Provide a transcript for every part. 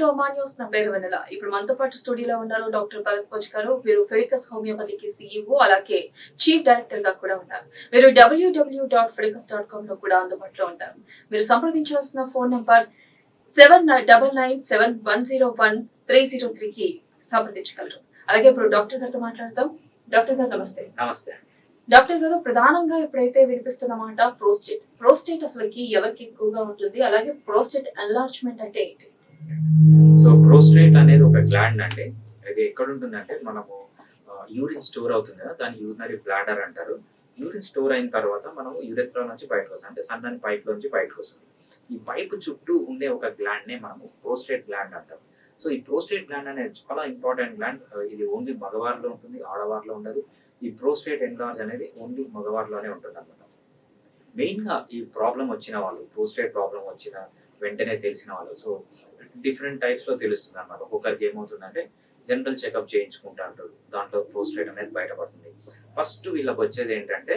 To Ama news. నా పేరు వెన్నెల. ఇప్పుడు మనతో పాటు స్టూడియోలో ఉన్నారు డాక్టర్ భరత్ భోజ్ గారు. వీరు ఫెరికస్ హోమియోపతికి CEO, అలాగే చీఫ్ డైరెక్టర్ గా కూడా ఉన్నారు. వీరు www.fericus.com లో కూడా అందుబాటులో ఉంటారు. మీరు సంప్రదించాల్సిన ఫోన్ నంబర్ 7997101303 కి సంప్రదించగలరు. అలాగే ఇప్పుడు డాక్టర్ గారితో మాట్లాడతాం. డాక్టర్ గారు నమస్తే. నమస్తే. డాక్టర్ గారు, ప్రధానంగా ఎప్పుడైతే వినిపిస్తున్న మాట ప్రోస్టేట్ అసలుకి ఎవరికి ఎక్కువగా ఉంటుంది, అలాగే ప్రోస్టేట్ ఎన్లార్జ్మెంట్ అంటే ఏంటి? సో ప్రోస్టేట్ అనేది ఒక గ్లాండ్ అండి. ఇది ఎక్కడ ఉంటుందంటే మనము యూరిన్ స్టోర్ అవుతుంది కదా, దాన్ని యూరినరీ బ్లాడర్ అంటారు. యూరిన్ స్టోర్ అయిన తర్వాత మనం యూరెత్రా నుంచి బయటకు వస్తుంది, అంటే సన్నని పైప్ నుంచి బయటకు వస్తుంది. ఈ పైప్ చుట్టూ ఉండే ఒక గ్లాండ్ నే మనము ప్రోస్టేట్ గ్లాండ్ అంటాం. సో ఈ ప్రోస్టేట్ గ్లాండ్ అనేది చాలా ఇంపార్టెంట్ గ్లాండ్. ఇది ఓన్లీ మగవారిలో ఉంటుంది, ఆడవారిలో ఉండదు. ఈ ప్రోస్టేట్ ఎన్లార్జ్ అనేది ఓన్లీ మగవారిలోనే ఉంటుంది అనమాట. మెయిన్ గా ఈ ప్రాబ్లం వచ్చిన వాళ్ళు, ప్రోస్టేట్ ప్రాబ్లం వచ్చిన వెంటనే తెలిసిన వాళ్ళు, సో డిఫరెంట్ టైప్స్ లో తెలుస్తుంది అనమాట. ఒక్కొక్కరికి ఏమవుతుందంటే జనరల్ చెకప్ చేయించుకుంటా అంటారు, దాంట్లో ప్రోస్టేట్ అనేది బయటపడుతుంది. ఫస్ట్ వీళ్ళకి వచ్చేది ఏంటంటే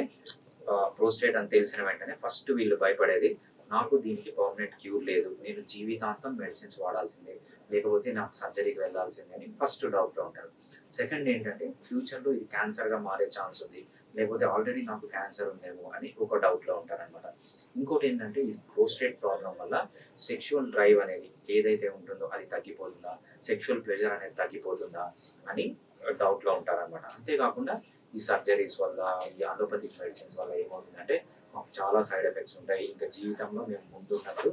ప్రోస్టేట్ అని తెలిసిన వెంటనే ఫస్ట్ వీళ్ళు భయపడేది, నాకు దీనికి పర్మనెంట్ క్యూర్ లేదు, నేను జీవితాంతం మెడిసిన్స్ వాడాల్సిందే, లేకపోతే నాకు సర్జరీకి వెళ్ళాల్సిందే అని ఫస్ట్ డౌట్ లో ఉంటారు. సెకండ్ ఏంటంటే ఫ్యూచర్ లో ఇది క్యాన్సర్ గా మారే ఛాన్స్ ఉంది, లేకపోతే ఆల్రెడీ నాకు క్యాన్సర్ ఉందేమో అని ఒక డౌట్ లో ఉంటారనమాట. ఇంకోటి ఏంటంటే ఈ ప్రోస్టేట్ ప్రాబ్లం వల్ల సెక్షువల్ డ్రైవ్ అనేది ఏదైతే ఉంటుందో అది తగ్గిపోతుందా, సెక్షువల్ ప్లెజర్ అనేది తగ్గిపోతుందా అని డౌట్ లో ఉంటారనమాట. అంతేకాకుండా ఈ సర్జరీస్ వల్ల, ఈ అలోపతిక్ మెడిసిన్స్ వల్ల ఏమవుతుందంటే మాకు చాలా సైడ్ ఎఫెక్ట్స్ ఉంటాయి, ఇంకా జీవితంలో మేము ముందున్నట్టు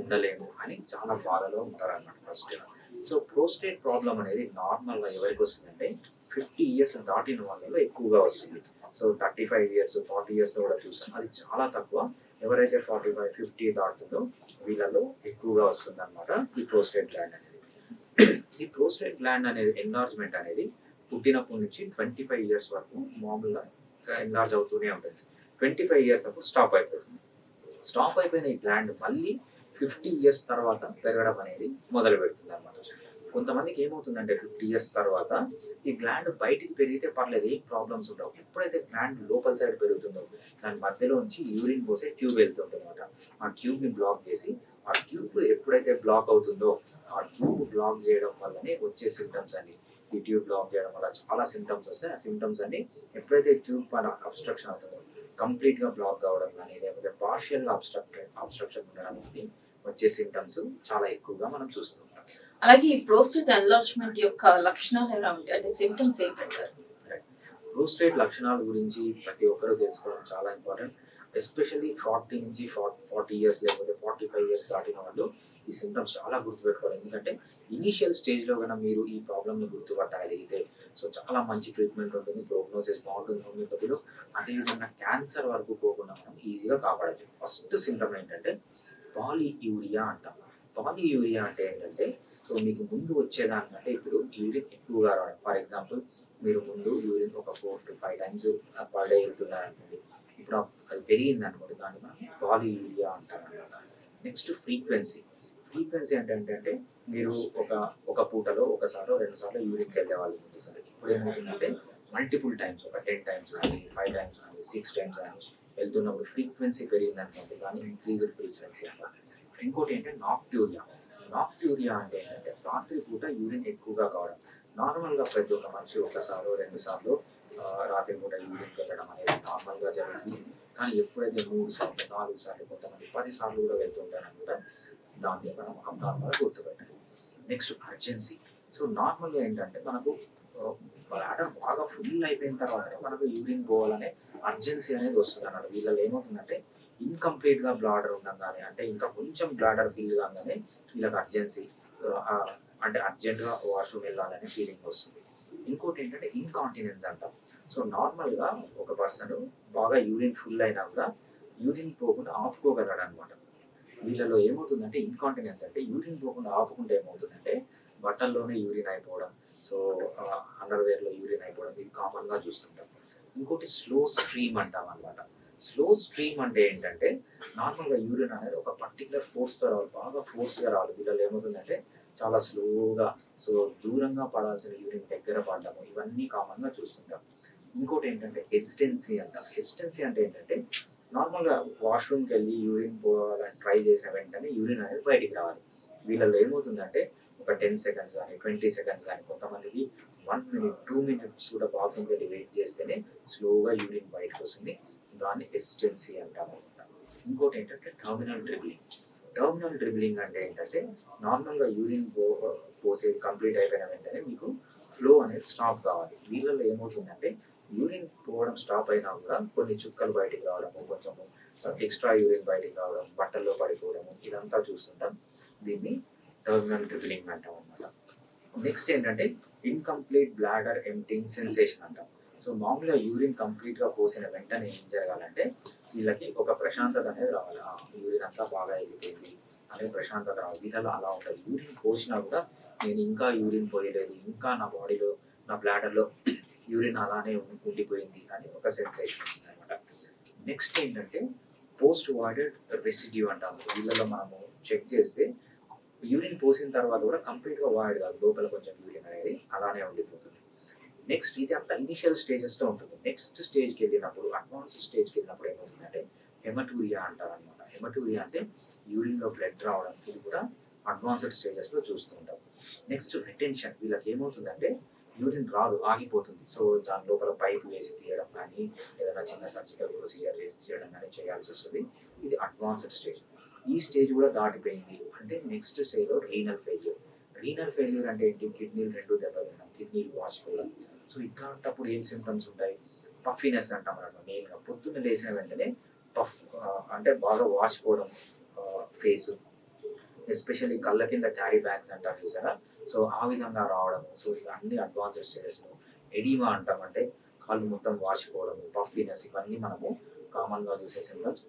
ఉండలేము అని చాలా బాధలో ఉంటారన్నమాట ఫస్ట్. సో ప్రోస్టేట్ ప్రాబ్లం అనేది నార్మల్ గా ఎవరికి వస్తుందంటే 50 ఇయర్స్ దాటిన వాళ్ళలో ఎక్కువగా వస్తుంది. సో 35 ఇయర్స్ 40 ఇయర్స్ లో కూడా చూసాం, అది చాలా తక్కువ. ఎవరైతే 45 50 దాటుతుందో వీళ్ళలో ఎక్కువగా వస్తుంది అనమాట ఈ ప్రోస్టేట్ గ్లాండ్ అనేది. ఈ ప్రోస్టేట్ గ్లాండ్ అనేది ఎన్లార్జ్మెంట్ అనేది పుట్టినప్పటి నుంచి 25 ఇయర్స్ వరకు మామూలుగా ఎన్లార్జ్ అవుతూనే ఉంటుంది. 25 ఇయర్స్ అప్పుడు స్టాప్ అయిపోతుంది. స్టాప్ అయిపోయిన ఈ గ్లాండ్ మళ్ళీ 50 ఇయర్స్ తర్వాత పెరగడం అనేది మొదలు పెడుతుంది అనమాట. కొంతమందికి ఏమవుతుందంటే 50 ఇయర్స్ తర్వాత ఈ గ్లాండ్ బయటికి పెరిగితే పర్లేదు, ఏం ప్రాబ్లమ్స్ ఉండవు. ఎప్పుడైతే గ్లాండ్ లోపల సైడ్ పెరుగుతుందో దాని మధ్యలో నుంచి యూరిన్ పోసే ట్యూబ్ వెళ్తుంటుంది అనమాట. ఆ ట్యూబ్ ని బ్లాక్ చేసి, ఆ ట్యూబ్ ఎప్పుడైతే బ్లాక్ అవుతుందో ఆ ట్యూబ్ బ్లాక్ చేయడం వల్లనే వచ్చే సిమ్టమ్స్ అని, ఈ ట్యూబ్ బ్లాక్ చేయడం వల్ల చాలా సిమ్టమ్స్ వస్తాయి. ఆ సిమ్టమ్స్ అన్ని ఎప్పుడైతే ట్యూబ్ పైన అబ్స్ట్రక్షన్ అవుతుందో, కంప్లీట్ గా బ్లాక్ కావడం కానీ, లేకపోతే పార్షియల్ అబ్స్ట్రక్షన్ ఉండడం కానీ వచ్చే సిమ్టమ్స్ చాలా ఎక్కువగా మనం చూస్తుంటాం. అలాగే ఈ ప్రోస్టేట్ ఎన్లార్జ్మెంట్ యొక్క లక్షణాలు ఎలా ఉంటాయి, అంటే సిమ్టమ్స్ ఏంటంటారు? ప్రోస్టేట్ లక్షణాల గురించి ప్రతి ఒక్కరూ తెలుసుకోవడం చాలా ఇంపార్టెంట్. ఎస్పెషల్లీ 40 నుంచి 40 ఇయర్స్ లేకపోతే 45 ఇయర్స్ దాటిన వాళ్ళు ఈ సిమ్టమ్స్ చాలా గుర్తుపెట్టుకోవాలి. ఎందుకంటే ఇనిషియల్ స్టేజ్ లో కన్నా మీరు ఈ ప్రాబ్లమ్ ని గుర్తుపట్టగలిగితే సో చాలా మంచి ట్రీట్మెంట్ ఉంటుంది, ప్రోగ్నోసిస్ బాగుంటుంది హోమియోపతిలో. అదేవిధంగా క్యాన్సర్ వరకు పోకుండా మనం ఈజీగా కాపాడచ్చు. ఫస్ట్ సిమ్టమ్ ఏంటంటే పాలీయూరియా అంటాం. పాలీయూరియా అంటే ఏంటంటే, సో మీకు ముందు వచ్చేదానికంటే ఇప్పుడు యూరిన్ ఎక్కువగా రావడం. ఫర్ ఎగ్జాంపుల్ మీరు ముందు యూరిన్ ఒక 4 to 5 times పర్ డే వెళ్తున్నారనుకోండి, ఇప్పుడు అది పెరిగింది అనుకోండి, దాన్ని మనం పాలీయూరియా అంటారు అనమాట. నెక్స్ట్ ఫ్రీక్వెన్సీ ఏంటంటే మీరు ఒక పూటలో ఒకసారి 2 సార్లు యూరిన్కి వెళ్ళే వాళ్ళు ముందు సార్. ఇప్పుడు ఏమవుతుందంటే మల్టిపుల్ టైమ్స్, ఒక 10 times కానీ 5 times కానీ 6 times కానీ వెళ్తున్నప్పుడు ఫ్రీక్వెన్సీ పెరిగింది అనుకోండి, దాన్ని ఇంక్రీజ్డ్ ఫ్రీక్వెన్సీ అంటారు. ఇంకోటి ఏంటంటే నాక్ట్యూరియా అంటే ఏంటంటే రాత్రి పూట యూరిన్ ఎక్కువగా కావడం. నార్మల్ గా ప్రతి ఒక్క మనిషి 1 సార్లు 2 సార్లు రాత్రి పూట యూరిన్కి వెళ్ళడం అనేది నార్మల్ గా జరుగుతుంది. కానీ ఎప్పుడైతే 3 సార్లు 4 సార్లు కొంతమంది 10 సార్లు కూడా వెళ్తుంటారనమాట, దాన్ని మనం అబ్నార్మల్ గుర్తుపెట్టాలి. Next urgency. సో నార్మల్ గా ఏంటంటే మనకు బ్లాడర్ బాగా ఫుల్ అయిపోయిన తర్వాత మనకు యూరిన్ పోవాలనే అర్జెన్సీ అనేది వస్తుంది అన్నమాట. వీళ్ళలో ఏమవుతుందంటే ఇన్కంప్లీట్ గా బ్లాడర్ ఉండగానే, అంటే ఇంకా కొంచెం బ్లాడర్ ఫీల్ కాగానే వీళ్ళకి అర్జెన్సీ, అంటే అర్జెంట్ గా వాష్రూమ్ వెళ్ళాలనే ఫీలింగ్ వస్తుంది. ఇంకోటి ఏంటంటే ఇన్కాంటినెన్స్ అంటాం. సో నార్మల్ గా ఒక పర్సన్ బాగా యూరిన్ ఫుల్ అయినా కూడా యూరిన్ పోకుండా ఆపుకోగలడు అనమాట. వీళ్ళలో ఏమవుతుందంటే ఇన్కాంటినెన్స్ అంటే యూరిన్ పోకుండా ఆపుకుంటే ఏమవుతుందంటే బట్టల్లోనే యూరిన్ అయిపోవడం, సో అండర్వేర్ లో యూరిన్ అయిపోవడం, ఇది కామన్ గా చూస్తుంటాం. ఇంకోటి స్లో స్ట్రీమ్ అంటాం అనమాట. స్లో స్ట్రీమ్ అంటే ఏంటంటే నార్మల్ గా యూరిన్ అనేది ఒక పర్టికులర్ ఫోర్స్ తో రావాలి, బాగా ఫోర్స్ గా రావాలి. వీళ్ళలో ఏమవుతుందంటే చాలా స్లోగా, సో దూరంగా పడాల్సిన యూరిన్ దగ్గర పడడము, ఇవన్నీ కామన్ గా చూస్తుంటాం. ఇంకోటి ఏంటంటే హెసిటెన్సీ అంటాం. హెసిటెన్సీ అంటే ఏంటంటే నార్మల్ గా వాష్రూమ్కి వెళ్ళి యూరిన్ పోవాలని ట్రై చేసిన వెంటనే యూరిన్ అనేది బయటికి రావాలి. వీళ్ళలో ఏమవుతుందంటే ఒక 10 సెకండ్స్ కానీ 20 సెకండ్స్ కానీ కొంతమందికి 1 మినిట్ 2 మినిట్స్ కూడా బాత్రూమ్కి వెళ్ళి వెయిట్ చేస్తేనే స్లోగా యూరిన్ బయటకు వస్తుంది. దాన్ని ఎస్టెన్సీ అంటాము. ఇంకోటి ఏంటంటే టర్మినల్ డ్రిబ్లింగ్ అంటే ఏంటంటే నార్మల్గా యూరిన్ పోసేది కంప్లీట్ అయిపోయిన వెంటనే మీకు ఫ్లో అనేది స్టాప్ కావాలి. వీళ్ళల్లో ఏమవుతుందంటే యూరిన్ పోవడం స్టాప్ అయినా కూడా కొన్ని చుక్కలు బయటికి రావడము, కొంచెము ఎక్స్ట్రా యూరిన్ బయటికి రావడం, బట్టల్లో పడిపోవడము ఇదంతా చూస్తుంటాం. దీన్ని టర్మినల్ డ్రిబ్లింగ్ అంటాం అనమాట. నెక్స్ట్ ఏంటంటే ఇన్కంప్లీట్ బ్లాడర్ ఎంప్టింగ్ సెన్సేషన్ అంటాం. సో మామూలుగా యూరిన్ కంప్లీట్ గా పోసిన వెంటనే ఏం జరగాలంటే వీళ్ళకి ఒక ప్రశాంతత అనేది రావాలి. యూరిన్ అంతా బాగా వెళ్ళిపోయింది అనే ప్రశాంతత రావాలి. వీళ్ళలో అలా ఉంటుంది. యూరిన్ పోసినా కూడా నేను ఇంకా యూరిన్ పోయలేదు, ఇంకా నా బాడీలో నా బ్లాడర్లో యూరిన్ అలానే ఉండిపోయింది అని ఒక సెన్సేషన్ వస్తుంది అనమాట. నెక్స్ట్ ఏంటంటే పోస్ట్ వాయిడెడ్ రెసిడ్యూ అంటాము. వీళ్ళలో మనము చెక్ చేస్తే యూరిన్ పోసిన తర్వాత కూడా కంప్లీట్ గా వాయిడ్ కాదు, లోపల కొంచెం యూరిన్ అనేది అలానే ఉండిపోతుంది. నెక్స్ట్ ఇది అంత ఇనిషియల్ స్టేజెస్ లో ఉంటుంది. నెక్స్ట్ స్టేజ్కి వెళ్ళినప్పుడు, అడ్వాన్స్ స్టేజ్కి వెళ్ళినప్పుడు ఏమవుతుందంటే హెమటూరియా అంటారు అనమాట. హెమటూరియా అంటే యూరిన్ లో బ్లడ్ రావడం, ఇది కూడా అడ్వాన్స్డ్ స్టేజెస్ లో చూస్తూ ఉంటాం. Next retention. వీళ్ళకి ఏమవుతుందంటే యూరిన్ రాదు, ఆగిపోతుంది. సో దాని లోపల పైప్ వేసి తీయడం కానీ ఏదైనా చిన్న సర్జికల్ ప్రొసీజర్ వేసి తీయడం కానీ చేయాల్సి వస్తుంది. ఇది అడ్వాన్స్డ్ స్టేజ్. ఈ స్టేజ్ కూడా దాటిపోయింది అంటే నెక్స్ట్ స్టేజ్ లో రీనల్ ఫెయిల్యూర్ అంటే ఏంటి? కిడ్నీలు రెండు దెబ్బతినడం, కిడ్నీలు వాచిపోవడం. సో ఇట్లాంటప్పుడు ఏం సిమ్టమ్స్ ఉంటాయి? పఫీనెస్ అంటాం అన్నమాట. మెయిన్గా పొద్దున్న లేచిన వెంటనే పఫ్ అంటే బాగా వాచిపోవడం ఫేస్, ఎస్పెషల్లీ కళ్ళ కింద క్యారీ బ్యాగ్స్ అంటారు చూసారా, సో ఆ విధంగా రావడము. సో ఇవన్నీ అడ్వాన్స్డ్ స్టేజెస్. ఎడిమా అంటాం, అంటే కాళ్ళు మొత్తం వాచిపోవడము, పఫీనెస్, ఇవన్నీ మనము కామన్ గా చూసే సిమ్టమ్స్.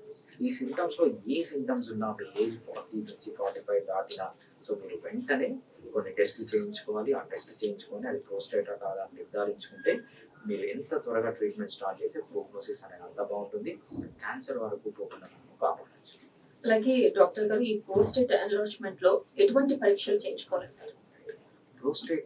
ఈ సిమ్టమ్స్ లో ఏ సిమ్టమ్స్ ఉన్నా మీ ఏజ్ 40 నుంచి 45 దాటినా సో మీరు వెంటనే కొన్ని టెస్టులు చేయించుకోవాలి. ఆ టెస్ట్ చేయించుకొని అది ప్రోస్టేటా కాదా అని నిర్ధారించుకుంటే మీరు ఎంత త్వరగా ట్రీట్మెంట్ స్టార్ట్ చేసి ప్రోగ్నోసిస్ అనేది అంత బాగుంటుంది. క్యాన్సర్ వరకు పోకుండా మనం కాపాడచ్చు. అలాగే డాక్టర్ గారు, ఈ ప్రోస్టేట్ ఎన్లార్జ్మెంట్ లో ఎటువంటి పరీక్షలు చేయించుకోవాలంటారు? ప్రోస్టేట్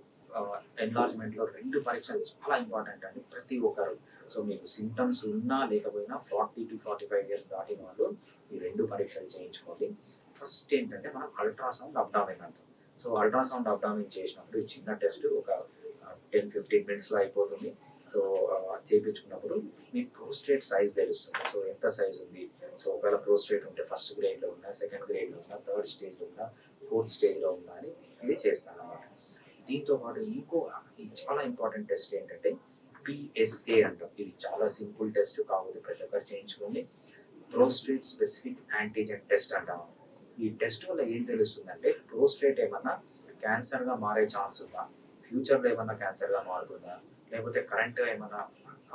ఎన్లార్జ్మెంట్ లో 2 పరీక్షలు చాలా ఇంపార్టెంట్ అండి ప్రతి ఒక్కరు. సో మీకు సిమ్టమ్స్ ఉన్నా లేకపోయినా 40 to 45 ఇయర్స్ దాటిన వాళ్ళు ఈ 2 పరీక్షలు చేయించుకోవాలి. ఫస్ట్ ఏంటంటే మనం అల్ట్రాసౌండ్ అబ్డామిన్ అంటాం. సో అల్ట్రాసౌండ్ అబ్డామిన్ చేసినప్పుడు ఈ చిన్న టెస్ట్ ఒక 10-15 మినిట్స్ లో అయిపోతుంది. సో చేయించుకున్నప్పుడు మీ ప్రోస్టేట్ సైజ్ తెలుస్తుంది. సో ఎంత సైజ్ ఉంది, సో ఒకవేళ ప్రోస్టేట్ ఉంటే ఫస్ట్ గ్రేడ్ లో ఉందా, సెకండ్ గ్రేడ్ లో ఉందా, థర్డ్ స్టేజ్ లో ఉందా, ఫోర్త్ స్టేజ్ లో ఉందా అని ఇది చేస్తాను అన్నమాట. దీంతో పాటు ఇంకో చాలా ఇంపార్టెంట్ టెస్ట్ ఏంటంటే PSA అంటాం. ఇది చాలా సింపుల్ టెస్ట్, కాకపోతే ప్రతి ఒక్కరు చేయించుకోండి. ప్రోస్టేట్ స్పెసిఫిక్ యాంటీజెన్ టెస్ట్ అంటాం. ఈ టెస్ట్ వల్ల ఏం తెలుస్తుందంటే ప్రోస్టేట్ ఏమన్నా క్యాన్సర్ గా మారే ఛాన్స్ ఉందా, ఫ్యూచర్ లో ఏమన్నా క్యాన్సర్ గా మారుతుందా, లేకపోతే కరెంట్ గా ఏమన్నా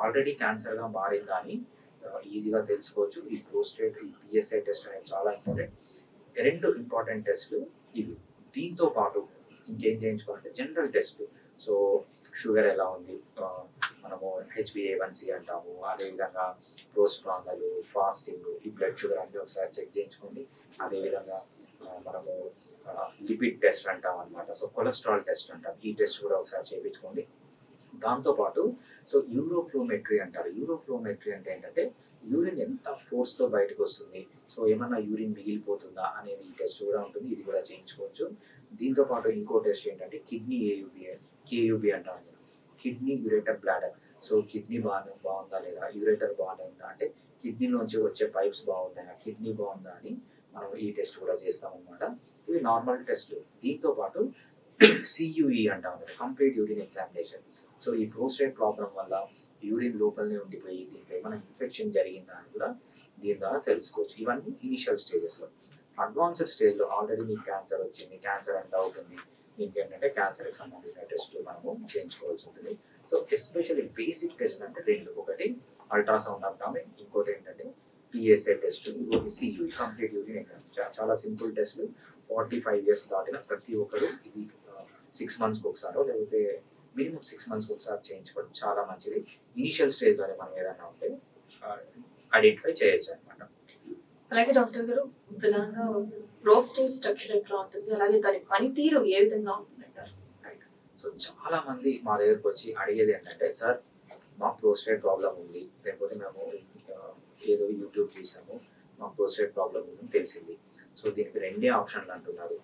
ఆల్రెడీ క్యాన్సర్ గా మారిందా అని ఈజీగా తెలుసుకోవచ్చు. ఈ ప్రోస్టేట్ ఈ PSA టెస్ట్ అనేది చాలా ఇంపార్టెంట్. 2 ఇంపార్టెంట్ టెస్ట్లు ఇవి. దీంతో పాటు ఇంకేం చేయించుకోవాలంటే జనరల్ టెస్ట్. సో షుగర్ ఎలా ఉంది, మనము HbA1c అంటాము, అదేవిధంగా ప్రోస్ట్రాండల్, ఫాస్టింగ్, ఈ బ్లడ్ షుగర్ అన్ని ఒకసారి చెక్ చేయించుకోండి. అదేవిధంగా మనము లిపిడ్ టెస్ట్ అంటాం అనమాట. సో కొలెస్ట్రాల్ టెస్ట్ అంటాం, ఈ టెస్ట్ కూడా ఒకసారి చేయించుకోండి. దాంతోపాటు సో యూరోఫ్లోమెట్రీ అంటారు. యూరోఫ్లోమెట్రీ అంటే ఏంటంటే యూరిన్ ఎంత ఫోర్స్ తో బయటకు వస్తుంది, సో ఏమన్నా యూరిన్ మిగిలిపోతుందా అనేది ఈ టెస్ట్ కూడా ఉంటుంది. ఇది కూడా చేయించుకోవచ్చు. దీంతో పాటు ఇంకో టెస్ట్ ఏంటంటే కిడ్నీ KUB అంటారు, kidney ureter bladder. So kidney బాగుందా లేదా, యూరేటర్ బాగుందా అంటే కిడ్నీలోంచి వచ్చే పైప్స్ బాగున్నాయా, కిడ్నీ బాగుందా అని మనం ఈ టెస్ట్ కూడా చేస్తాం అనమాట. ఇవి నార్మల్ టెస్ట్. దీంతో పాటు CUE అంటాం, కంప్లీట్ యూరిన్ ఎగ్జామినేషన్. సో ఈ ప్రోస్టేట్ ప్రాబ్లం వల్ల యూరిన్ లోపలనే ఉండిపోయి దీంట్లో ఏమైనా ఇన్ఫెక్షన్ జరిగిందా అని కూడా దీని ద్వారా తెలుసుకోవచ్చు. ఇవన్నీ ఇనిషియల్ స్టేజెస్ లో. అడ్వాన్స్డ్ స్టేజ్ లో ఆల్రెడీ మీకు క్యాన్సర్ వచ్చింది, క్యాన్సర్ ఎంత అవుతుంది, దీనికి ఏంటంటే క్యాన్సర్ కి సంబంధించిన టెస్ట్ మనము చేయించుకోవాల్సి ఉంటుంది. సో ఎస్పెషల్లీ బేసిక్ టెస్ట్ అంటే 2, ఒకటి అల్ట్రాసౌండ్ అబ్డామిన్, ఇంకోటి ఏంటంటే PSA టెస్ట్, ఇంకోటి CUE కంప్లీట్ యూరిన్ ఎగ్జామ్. చాలా సింపుల్ టెస్ట్లు. 45 ఇయర్స్ దాటిన ప్రతి ఒక్కరు ఇది 6 మంత్స్కి ఒకసారో లేకపోతే మినిమం 6 మంత్స్కి ఒకసారి చేయించుకోవడం చాలా మంచిది. ఇనిషియల్ స్టేజ్ లోనే మనం ఏదైనా ఉంటే ఐడెంటిఫై చేయొచ్చు అనమాట. అలాగే డాక్టర్ గారు, ప్రధానంగా ప్రోస్టేట్ స్ట్రక్చర్ ఎట్లా ఉంటుంది, అలాగే దాని పనితీరు ఏ విధంగా ఉంటుంది అంటారు? సో చాలా మంది మా దగ్గరకు వచ్చి అడిగేది ఏంటంటే, సార్ మా ప్రోస్టేట్ ప్రాబ్లం ఉంది, లేకపోతే మేము ఏదో యూట్యూబ్ చూసాము, మా ప్రోస్టేట్ ప్రాబ్లం ఉందని తెలిసింది, సో దీనికి 2 ఆప్షన్లు అంటున్నారు.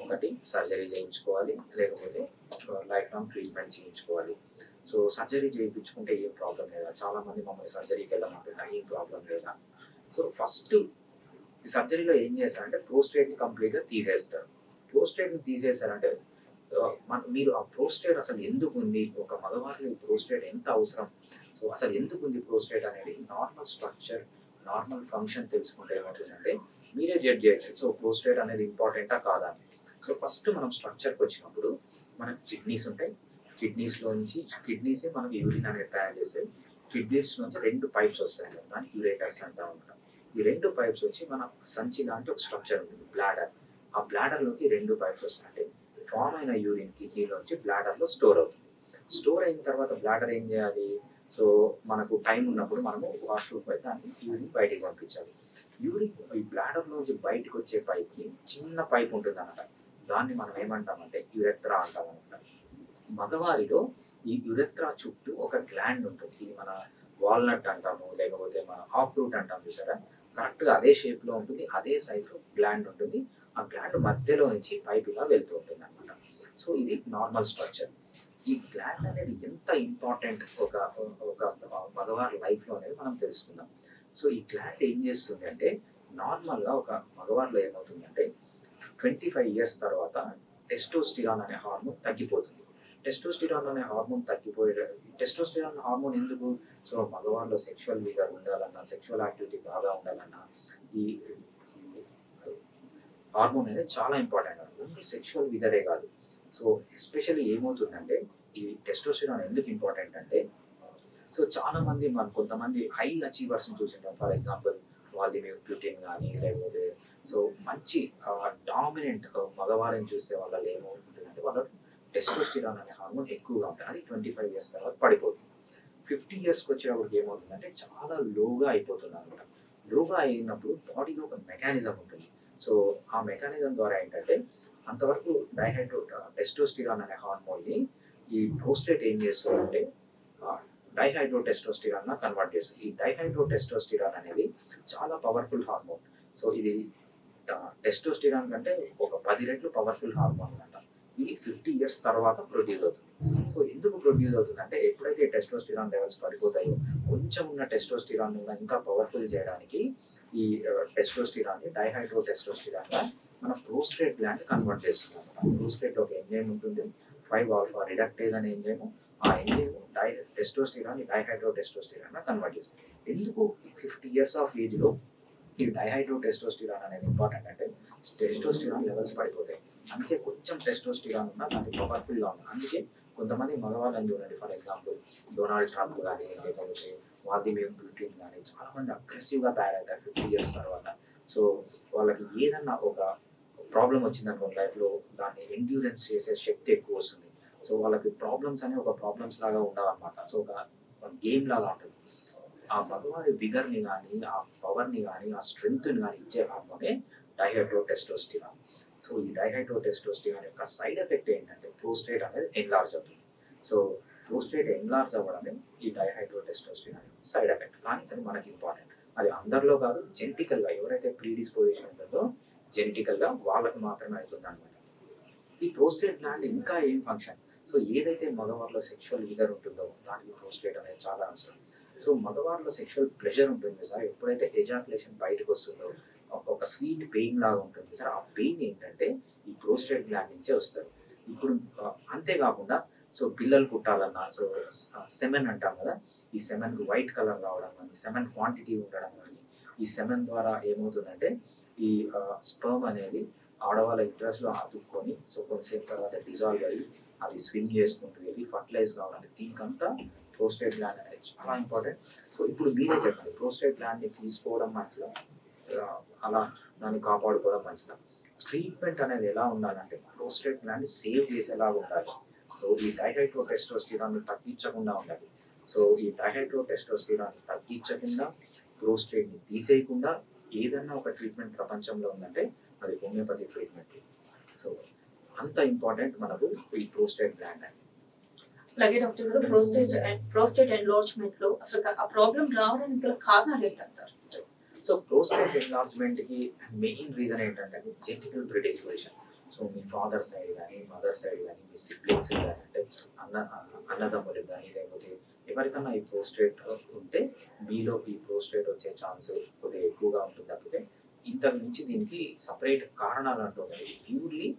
ఒకటి సర్జరీ చేయించుకోవాలి, లేకపోతే లైఫ్ లాంగ్ ట్రీట్మెంట్ చేయించుకోవాలి. సో సర్జరీ చేయించుకుంటే ఏం ప్రాబ్లం లేదా, చాలా మంది మమ్మల్ని సర్జరీకి వెళ్ళమంటున్నారు, ఏం ప్రాబ్లం లేదా. సో ఫస్ట్ ఈ సర్జరీలో ఏం చేస్తారంటే ప్రోస్టేట్ ని కంప్లీట్ గా తీసేస్తారు. ప్రోస్టేట్ ని తీసేశారంటే మీరు ఆ ప్రోస్టేట్ అసలు ఎందుకు ఉంది, ఒక మగవారిలో ఈ ప్రోస్టేట్ ఎంత అవసరం, సో అసలు ఎందుకు ఉంది ప్రోస్టేట్ అనేది నార్మల్ స్ట్రక్చర్, నార్మల్ ఫంక్షన్ తెలుసుకుంటే ఏమవుతుందంటే మీరే జడ్జ్ చేయొచ్చు. సో ప్రోస్టేట్ అనేది ఇంపార్టెంటా కాదా అని. సో ఫస్ట్ మనం స్ట్రక్చర్కి వచ్చినప్పుడు మనకు కిడ్నీస్ ఉంటాయి. కిడ్నీస్ మనం యూరిన్ అనేది తయారు చేస్తే కిడ్నీస్ నుంచి 2 పైప్స్ వస్తాయి, దాన్ని యూరేటర్స్ అంటా ఉంటాం. ఈ 2 పైప్స్ వచ్చి మన సంచి లాంటి ఒక స్ట్రక్చర్ ఉంటుంది, బ్లాడర్. ఆ బ్లాడర్ లోకి 2 పైప్స్ వస్తాయి, అంటే ఫామ్ అయిన యూరిన్ కిడ్నీలోంచి బ్లాడర్ లో స్టోర్ అవుతుంది. స్టోర్ అయిన తర్వాత బ్లాడర్ ఏం చేయాలి, సో మనకు టైం ఉన్నప్పుడు మనము వాష్రూమ్ పోయి దాన్ని యూరిన్ బయటికి పంపించాలి. యూరిన్ ఈ బ్లాడర్ నుంచి బయటకు వచ్చే పైప్ ని చిన్న పైప్ ఉంటుంది అన్నమాట, దాన్ని మనం ఏమంటామంటే యురెత్రా అంటాం అనమాట. మగవారిలో ఈ యురెత్రా చుట్టూ ఒక గ్లాండ్ ఉంటుంది, ఇది మన వాల్నట్ అంటాము, లేకపోతే మన హాఫ్ రూట్ అంటాం చూసారా, కరెక్ట్ గా అదే షేప్ లో ఉంటుంది, అదే సైజ్ లో గ్లాండ్ ఉంటుంది. ఆ గ్లాండ్ మధ్యలో నుంచి పైప్ ఇలా వెళ్తూ ఉంటుంది అనమాట. సో ఇది నార్మల్ స్ట్రక్చర్. ఈ గ్లాండ్ అనేది ఎంత ఇంపార్టెంట్ ఒక ఒక మగవారి లైఫ్ లో అనేది మనం తెలుసుకుందాం. సో ఈ గ్లాండ్ ఏం చేస్తుంది అంటే నార్మల్ గా ఒక మగవారిలో ఏమవుతుందంటే 25 ఇయర్స్ తర్వాత టెస్టోస్టిరాన్ అనే హార్మోన్ తగ్గిపోతుంది. టెస్టోస్టిరాన్ అనే హార్మోన్ టెస్టోస్టిరాన్ హార్మోన్ ఎందుకు, సో మగవారిలో సెక్షువల్ విగర్ ఉండాలన్నా, సెక్షువల్ యాక్టివిటీ బాగా ఉండాలన్నా ఈ హార్మోన్ అనేది చాలా ఇంపార్టెంట్. ఓన్లీ సెక్షువల్ విగరే కాదు. సో ఎస్పెషల్లీ ఏమవుతుందంటే ఈ టెస్టోస్టిరాన్ ఎందుకు ఇంపార్టెంట్ అంటే, సో చాలా మంది కొంతమంది హై అచీవర్స్ చూసింటాం. ఫర్ ఎగ్జాంపుల్ వాల్దిమిర్ పుటిన్ కానీ, లేకపోతే సో మంచి డామినెంట్ మగవారిని చూస్తే వాళ్ళలో ఏమవుతుందంటే వాళ్ళకి టెస్టోస్టిరాన్ అనే హార్మోన్ ఎక్కువగా ఉంటుంది. అది 25 ఇయర్స్ తర్వాత పడిపోతుంది. 50 ఇయర్స్కి వచ్చేటప్పటికి ఏమవుతుందంటే చాలా లోగా అయిపోతుంది అనమాట. లోగా అయినప్పుడు బాడీలో ఒక మెకానిజం ఉంటుంది. సో ఆ మెకానిజం ద్వారా ఏంటంటే అంతవరకు టెస్టోస్టిరాన్ అనే హార్మోన్ ని ఈ ప్రోస్టేట్ ఏం చేస్తుందంటే డైహైడ్రోటెస్టోస్టిరాన్ గా కన్వర్ట్ చేస్తుంది. ఈ డైహైడ్రోటెస్టోస్టిరాన్ అనేది చాలా పవర్ఫుల్ హార్మోన్. సో ఇది టెస్టోస్టిరాన్ కంటే ఒక 10 రెట్లు పవర్ఫుల్ హార్మోన్ అనమాట. ఇది 50 ఇయర్స్ తర్వాత ప్రొడ్యూస్ అవుతుంది. సో ఎందుకు ప్రొడ్యూస్ అవుతుంది అంటే ఎప్పుడైతే టెస్టోస్టిరాన్ లెవెల్స్ పడిపోతాయో కొంచెం ఉన్న టెస్టోస్టిరాన్ ఇంకా పవర్ఫుల్ చేయడానికి ఈ టెస్టోస్టిరాన్ ని డైహైడ్రోటెస్టోస్టిరాన్ గా మన ప్రోస్టేట్ గ్లాండ్ కన్వర్ట్ చేస్తుంది అనమాట. ప్రోస్టేట్ ఒక ఎంజైమ్ ఉంటుంది, 5-ఆల్ఫా రిడక్టేజ్ అనే ఎంజైమ్. ఆ ఎంజైమ్ టెస్టోస్టిరాన్ డైహైడ్రోటెస్టోస్టిరాన్ గా కన్వర్ట్ చేస్తుంది. ఎందుకు 50 ఇయర్స్ ఆఫ్ ఏజ్ లో ఈ డైహైడ్రోటెస్టోస్టిరాన్ అనేది ఇంపార్టెంట్ అంటే టెస్టోస్టిరాన్ లెవెల్స్ పడిపోతాయి. అందుకే కొంచెం టెస్టోస్టిరాన్ ఉన్నా దాన్ని పవర్ఫుల్ గా ఉంది. అందుకే కొంతమంది మగవాళ్ళని చూడండి, ఫర్ ఎగ్జాంపుల్ డొనాల్డ్ ట్రంప్ కానీ, లేకపోతే వ్లాదిమిర్ పుటిన్ కానీ, చాలా మంది అగ్రెసివ్ గా తయారవుతారు 50 ఇయర్స్ తర్వాత. సో వాళ్ళకి ఏదన్నా ఒక ప్రాబ్లం వచ్చిందనుకో లైఫ్ లో, దాన్ని ఎండ్యూరెన్స్ చేసే శక్తి ఎక్కువ వస్తుంది. సో వాళ్ళకి ప్రాబ్లమ్స్ అనే ఒక ప్రాబ్లమ్స్ లాగా ఉండాలన్నమాట. సో ఒక గేమ్ లాగా ఉంటుంది. ఆ మగవారి విగర్ ని కానీ, ఆ పవర్ ని కానీ, ఆ స్ట్రెంగ్త్ ని కానీ ఇచ్చే హార్మోనే డైహైడ్రోటెస్టోస్టిరాన్. సో ఈ డైహైడ్రోటెస్టోస్టిరాన్ యొక్క సైడ్ ఎఫెక్ట్ ఏంటంటే ప్రోస్టేట్ అనేది ఎన్లార్జ్ అవుతుంది. సో ప్రోస్టేట్ ఎన్లార్జ్ అవ్వడమే ఈ డైహైడ్రోటెస్టోస్టిరాన్ సైడ్ ఎఫెక్ట్. కానీ అది మనకి ఇంపార్టెంట్. అది అందరిలో కాదు, జెనెటికల్ గా ఎవరైతే ప్రీడిస్పోజిషన్ ఉంటుందో జెనెటికల్ గా వాళ్ళకి మాత్రమే అవుతుంది అనమాట. ఈ ప్రోస్టేట్ గ్లాండ్ ఇంకా ఏం ఫంక్షన్, సో ఏదైతే మగవారిలో సెక్షువల్ విగర్ ఉంటుందో దానికి ప్రోస్టేట్ అనేది చాలా అవసరం. సో మగవారిలో సెక్షువల్ ప్లెజర్ ఉంటుంది సార్, ఎప్పుడైతే ఎజాకులేషన్ బయటకు వస్తుందో ఒక స్వీట్ పెయిన్ లాగా ఉంటుంది సార్, ఆ పెయిన్ ఏంటంటే ఈ ప్రోస్టేట్ గ్లాండ్ నుంచే వస్తారు. ఇప్పుడు అంతేకాకుండా సో పిల్లలు పుట్టాలన్నా, సో సెమెన్ అంటాం కదా, ఈ సెమెన్ కు వైట్ కలర్ రావడం కానీ, సెమెన్ క్వాంటిటీ ఉండడం కానీ, ఈ సెమెన్ ద్వారా ఏమవుతుందంటే ఈ స్పర్మ్ అనేది ఆడవాళ్ళ ఇంట్రెస్ట్ లో అతుక్కొని సో కొంతసేపు తర్వాత డిజాల్వ్ అయ్యి అది స్విమ్ చేసుకుంటూ వెళ్ళి ఫర్టిలైజ్ కావాలంటే దీనికంతా ప్రోస్టేట్ గ్లాండ్ అనేది చాలా ఇంపార్టెంట్. సో ఇప్పుడు మీరే చెప్పండి, ప్రోస్టేట్ గ్లాండ్ ని తీసుకోవడం మంచిదా, అలా దాన్ని కాపాడుకోవడం మంచిదా? ట్రీట్మెంట్ అనేది ఎలా ఉండాలంటే ప్రోస్టేట్ గ్లాండ్ ని సేవ్ చేసేలాగా ఉండాలి. సో ఈ డైహైడ్రోటెస్టోస్టిరాన్ ని తగ్గించకుండా ఉండాలి. సో ఈ డైహైడ్రోటెస్టోస్టిరాన్ ని తగ్గించకుండా, ప్రోస్టేట్ ని తీసేయకుండా ఏదన్నా ఒక ట్రీట్మెంట్ ప్రపంచంలో ఉందంటే అది హోమియోపతి ట్రీట్మెంట్. సో అంత ఇంపార్టెంట్ మనకు ఈ ప్రోస్టేట్ గ్లాండ్ అని. అలాగే డాక్టర్ గారు, ప్రోస్టేట్ ఎన్లార్జ్మెంట్ లో అసలు ఆ ప్రాబ్లం రావడానికి గల కారణాలు ఏంటంటారు? సో ప్రోస్టేట్ ఎన్లార్జ్మెంట్ కి మెయిన్ రీజన్ ఏంటంటే జెనెటికల్ ప్రిడిస్పోజిషన్. సో మీ ఫాదర్ సైడ్ కానీ మదర్ సైడ్ కానీ మీ సిబ్లింగ్స్ కానీ అంటే అన్నదమ్ములకు కానీ లేకపోతే ఎవరికన్నా ఈ ప్రోస్టేట్ ఉంటే మీలో ఈ ప్రోస్టేట్ వచ్చే ఛాన్స్ కొద్దిగా ఎక్కువగా ఉంటుంది తప్పితే ఇంతకు మించి దీనికి సపరేట్ కారణాలు అంటూ ఉన్నాయి ప్యూర్లీ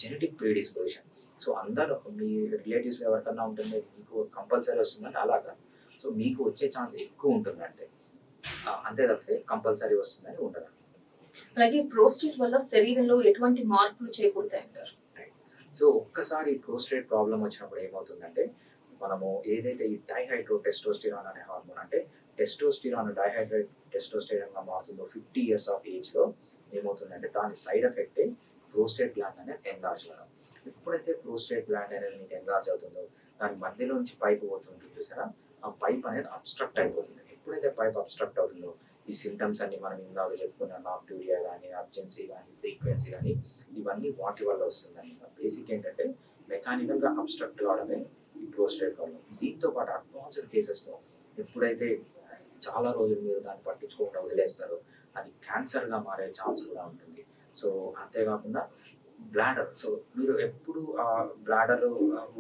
జెనెటిక్ ప్రీడిస్పోజిషన్. సో అందరూ మీ రిలేటివ్స్ ఎవరికన్నా ఉంటుంది మీకు కంపల్సరీ వస్తుందంటే అలాగా. సో మీకు వచ్చే ఛాన్స్ ఎక్కువ ఉంటుంది అంటే అంతే తప్పితే కంపల్సరీ వస్తుందని ఉండదు. అలాగే ప్రోస్టేట్ వల్ల శరీరంలో ఎటువంటి మార్పులు చేకూరుతాయి అంటారు? సో ఒక్కసారి ప్రోస్టేట్ ప్రాబ్లం వచ్చినప్పుడు ఏమవుతుందంటే మనము ఏదైతే ఈ డైహైడ్రో టెస్టోస్టిరాన్ అనే హార్మోన్ అంటే టెస్టోస్టిరాన్ డైహైడ్రేట్ టెస్టోస్టిరాన్ గా మారుతుందో 50 years ఆఫ్ ఏజ్ లో ఏమవుతుందంటే దాని సైడ్ ఎఫెక్ట్ ప్రోస్టేట్ గ్లాండ్ అనేది ఎన్లార్జ్ అవడం. ఎప్పుడైతే ప్రోస్టేట్ గ్లాండ్ అనేది మీకు ఎన్లార్జ్ అవుతుందో దాని మధ్యలోంచి పైప్ పోతుంది చూసారా, ఆ పైప్ అనేది అబ్స్ట్రక్ట్ అయిపోతుంది. ఎప్పుడైతే పైప్ అబ్స్ట్రక్ట్ అవుతుందో ఈ సిమ్టమ్స్ అన్ని మనం ఇందాక చెప్పుకున్న నాక్టూరియా కానీ అర్జెన్సీ కానీ ఫ్రీక్వెన్సీ కానీ ఇవన్నీ వాటి వల్ల వస్తుందని. బేసిక్ ఏంటంటే మెకానికల్ గా అబ్స్ట్రక్ట్ కావడమే ఈ ప్రోస్టేట్ ప్రాబ్లం. దీంతో పాటు అడ్వాన్స్డ్ కేసెస్ లో ఎప్పుడైతే చాలా రోజులు మీరు దాన్ని పట్టించుకోకుండా వదిలేస్తారో అది క్యాన్సర్ గా మారే ఛాన్స్ కూడా ఉంటుంది. సో అంతేకాకుండా బ్లాడర్, సో మీరు ఎప్పుడు ఆ బ్లాడర్